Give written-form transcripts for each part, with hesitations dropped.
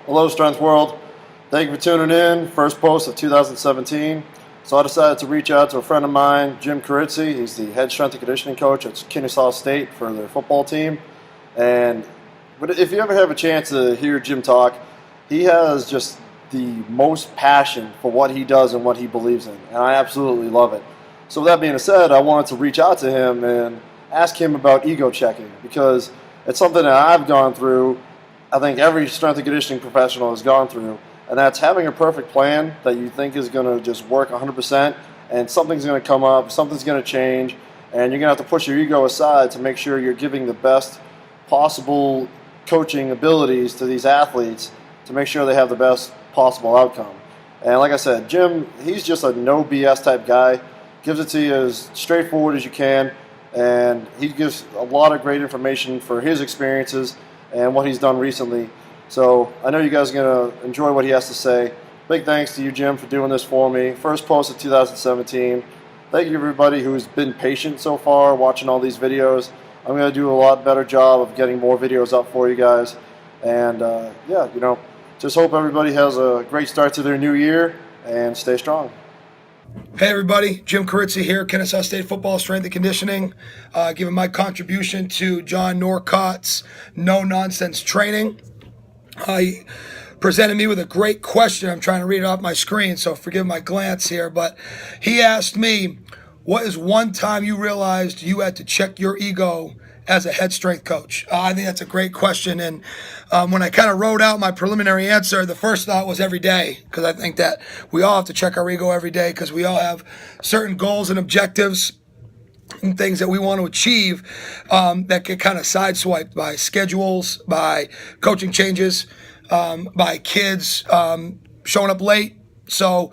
Hello, Strength World. Thank you for tuning in. First post of 2017. So I decided to reach out to a friend of mine, Jim Kiritsy. He's the head strength and conditioning coach at Kennesaw State for their football team. But if you ever have a chance to hear Jim talk, he has just the most passion for what he does and what he believes in, and I absolutely love it. So with that being said, I wanted to reach out to him and ask him about ego checking, because it's something that I've gone through. I think every strength and conditioning professional has gone through, and that's having a perfect plan that you think is going to just work 100%, and something's going to come up, something's going to change, and you're going to have to push your ego aside to make sure you're giving the best possible coaching abilities to these athletes to make sure they have the best possible outcome. And like I said, Jim, he's just a no BS type guy, gives it to you as straightforward as you can, and he gives a lot of great information for his experiences and what he's done recently. So I know you guys are going to enjoy what he has to say. Big thanks to you, Jim, for doing this for me. First post of 2017. Thank you, everybody who's been patient so far watching all these videos. I'm going to do a lot better job of getting more videos up for you guys. And just hope everybody has a great start to their new year and stay strong. Hey everybody, Jim Kiritsy here, Kennesaw State Football Strength and Conditioning, giving my contribution to John Norcott's no-nonsense training. He presented me with a great question. I'm trying to read it off my screen, so forgive my glance here, but he asked me, what is one time you realized you had to check your ego as a head strength coach? I think that's a great question, and when I kind of wrote out my preliminary answer, the first thought was every day, because I think that we all have to check our ego every day, because we all have certain goals and objectives and things that we want to achieve that get kind of sideswiped by schedules, by coaching changes, by kids showing up late. So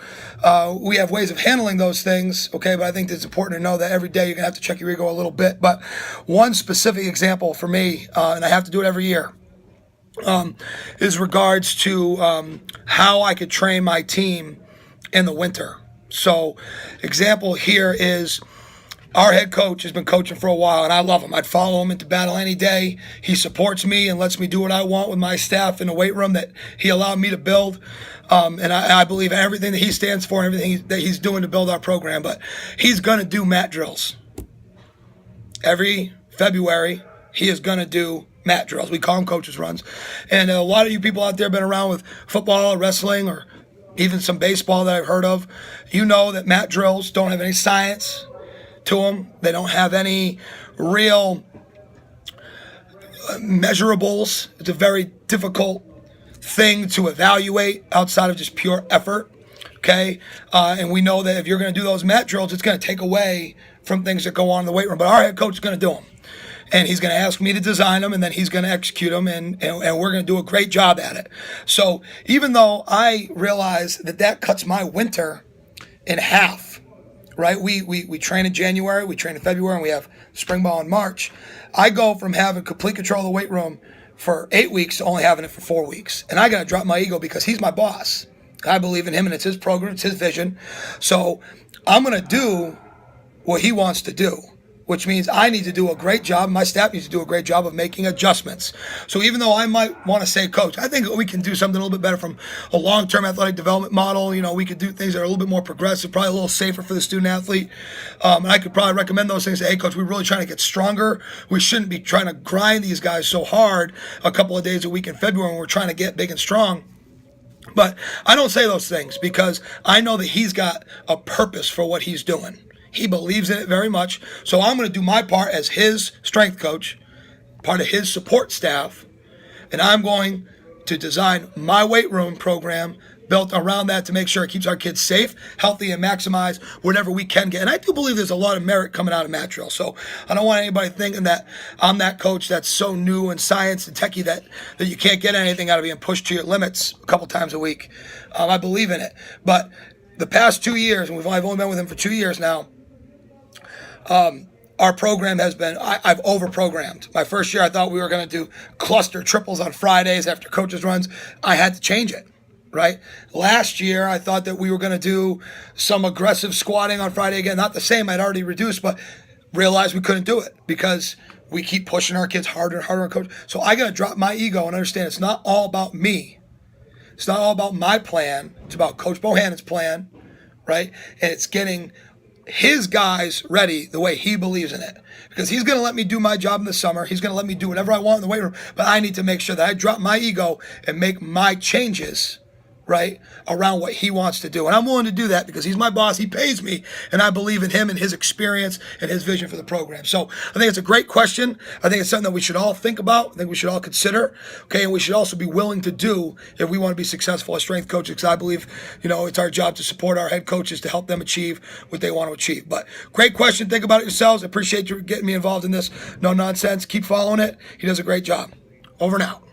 we have ways of handling those things, okay? But I think it's important to know that every day you're going to have to check your ego a little bit. But one specific example for me, and I have to do it every year, is regards to how I could train my team in the winter. So example here is our head coach has been coaching for a while, and I love him. I'd follow him into battle any day. He supports me and lets me do what I want with my staff in the weight room that he allowed me to build. And I believe in everything that he stands for and everything that he's doing to build our program. But he's going to do mat drills. Every February, he is going to do mat drills. We call them coaches runs. And a lot of you people out there have been around with football or wrestling or even some baseball that I've heard of. You know that mat drills don't have any science to them. They don't have any real measurables. It's a very difficult thing to evaluate outside of just pure effort, okay? And we know that if you're going to do those mat drills, it's going to take away from things that go on in the weight room. But our head coach is going to do them. And he's going to ask me to design them, and then he's going to execute them, and we're going to do a great job at it. So even though I realize that cuts my winter in half, right? We train in January, we train in February, and we have spring ball in March. I go from having complete control of the weight room for 8 weeks to only having it for 4 weeks. And I got to drop my ego because he's my boss. I believe in him, and it's his program, it's his vision. So I'm going to do what he wants to do, which means I need to do a great job. My staff needs to do a great job of making adjustments. So even though I might want to say, Coach, I think we can do something a little bit better from a long-term athletic development model. You know, we could do things that are a little bit more progressive, probably a little safer for the student athlete. And I could probably recommend those things. Say, hey, Coach, we're really trying to get stronger. We shouldn't be trying to grind these guys so hard a couple of days a week in February when we're trying to get big and strong. But I don't say those things because I know that he's got a purpose for what he's doing. He believes in it very much. So I'm going to do my part as his strength coach, part of his support staff, and I'm going to design my weight room program built around that to make sure it keeps our kids safe, healthy, and maximize whatever we can get. And I do believe there's a lot of merit coming out of mat drill. So I don't want anybody thinking that I'm that coach that's so new and science and techie that you can't get anything out of being pushed to your limits a couple times a week. I believe in it. But the past 2 years, and I've only been with him for 2 years now, our program has been, I've over-programmed. My first year, I thought we were going to do cluster triples on Fridays after coaches runs. I had to change it, right? Last year, I thought that we were going to do some aggressive squatting on Friday again. Not the same, I'd already reduced, but realized we couldn't do it because we keep pushing our kids harder and harder on coach. So I got to drop my ego and understand it's not all about me. It's not all about my plan. It's about Coach Bohannon's plan, right? And it's getting his guys ready the way he believes in it. Because he's going to let me do my job in the summer. He's going to let me do whatever I want in the weight room. But I need to make sure that I drop my ego and make my changes, right, around what he wants to do. And I'm willing to do that because he's my boss. He pays me, and I believe in him and his experience and his vision for the program. So I think it's a great question. I think it's something that we should all think about. I think we should all consider, okay, and we should also be willing to do if we want to be successful as strength coaches, because I believe, it's our job to support our head coaches to help them achieve what they want to achieve. But great question. Think about it yourselves. I appreciate you getting me involved in this. No nonsense. Keep following it. He does a great job. Over and out.